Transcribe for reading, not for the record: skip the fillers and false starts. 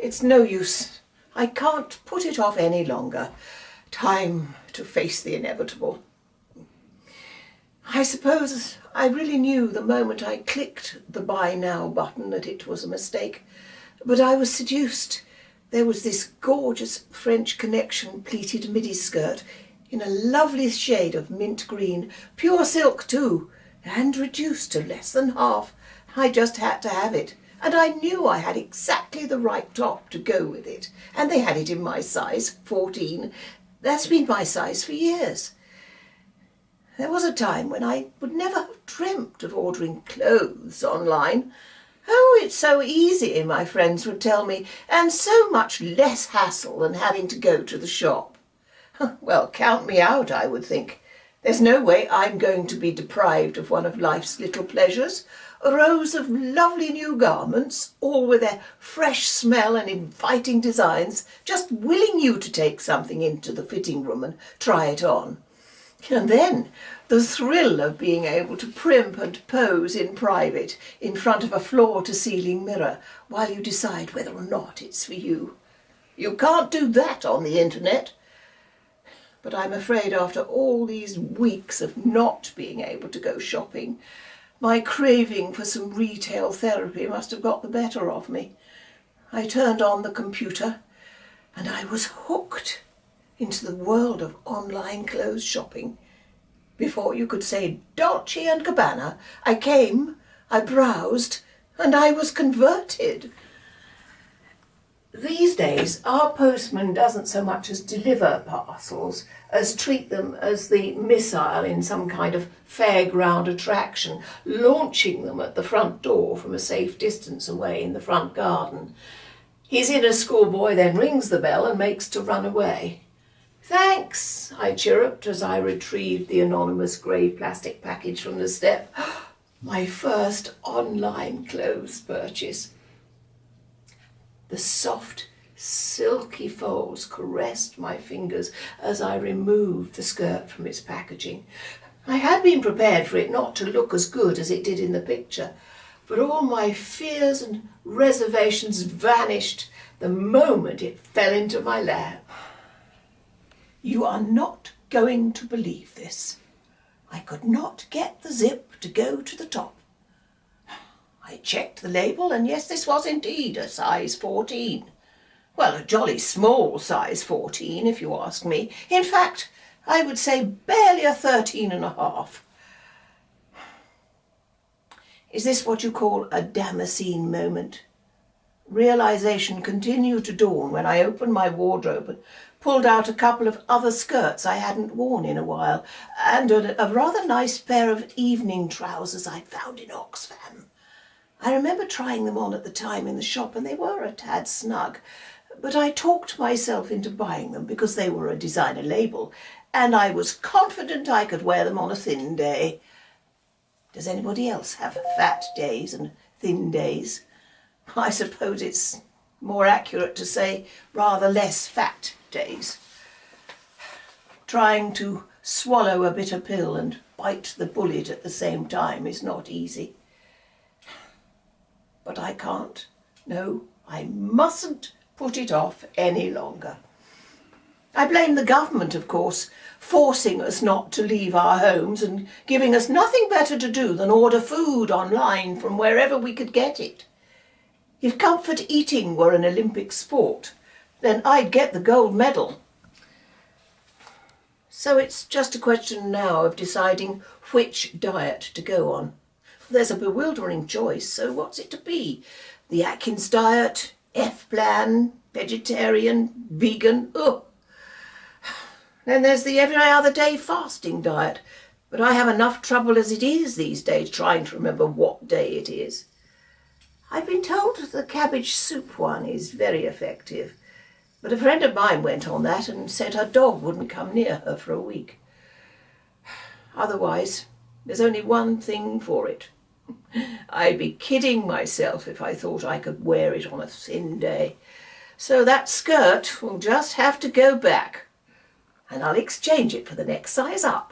It's no use. I can't put it off any longer. Time to face the inevitable. I suppose I really knew the moment I clicked the buy now button that it was a mistake, but I was seduced. There was this gorgeous French Connection pleated midi skirt in a lovely shade of mint green, pure silk too, and reduced to less than half. I just had to have it, and I knew I had exactly the right top to go with it, and they had it in my size, 14. That's been my size for years. There was a time when I would never have dreamt of ordering clothes online. Oh, it's so easy, my friends would tell me, and so much less hassle than having to go to the shop. Well, count me out, I would think. There's no way I'm going to be deprived of one of life's little pleasures. Rows of lovely new garments, all with their fresh smell and inviting designs, just willing you to take something into the fitting room and try it on. And then the thrill of being able to primp and pose in private in front of a floor-to-ceiling mirror while you decide whether or not it's for you. You can't do that on the internet. But I'm afraid after all these weeks of not being able to go shopping, my craving for some retail therapy must have got the better of me. I turned on the computer and I was hooked into the world of online clothes shopping. Before you could say Dolce & Gabbana, I came, I browsed, and I was converted. These days, our postman doesn't so much as deliver parcels as treat them as the missile in some kind of fairground attraction, launching them at the front door from a safe distance away in the front garden. His inner schoolboy then rings the bell and makes to run away. "Thanks," I chirruped as I retrieved the anonymous grey plastic package from the step. My first online clothes purchase. The soft, silky folds caressed my fingers as I removed the skirt from its packaging. I had been prepared for it not to look as good as it did in the picture, but all my fears and reservations vanished the moment it fell into my lap. You are not going to believe this. I could not get the zip to go to the top. I checked the label, and yes, this was indeed a size 14. Well, a jolly small size 14, if you ask me. In fact, I would say barely a 13.5. Is this what you call a Damascene moment? Realization continued to dawn when I opened my wardrobe and pulled out a couple of other skirts I hadn't worn in a while, and a rather nice pair of evening trousers I'd found in Oxfam. I remember trying them on at the time in the shop, and they were a tad snug, but I talked myself into buying them because they were a designer label, and I was confident I could wear them on a thin day. Does anybody else have fat days and thin days? I suppose it's more accurate to say rather less fat days. Trying to swallow a bitter pill and bite the bullet at the same time is not easy. But I can't. No, I mustn't put it off any longer. I blame the government, of course, forcing us not to leave our homes and giving us nothing better to do than order food online from wherever we could get it. If comfort eating were an Olympic sport, then I'd get the gold medal. So it's just a question now of deciding which diet to go on. There's a bewildering choice, so what's it to be? The Atkins diet, F-plan, vegetarian, vegan, ugh. Then there's the every other day fasting diet, but I have enough trouble as it is these days trying to remember what day it is. I've been told the cabbage soup one is very effective, but a friend of mine went on that and said her dog wouldn't come near her for a week. Otherwise, there's only one thing for it. I'd be kidding myself if I thought I could wear it on a thin day. So that skirt will just have to go back, and I'll exchange it for the next size up.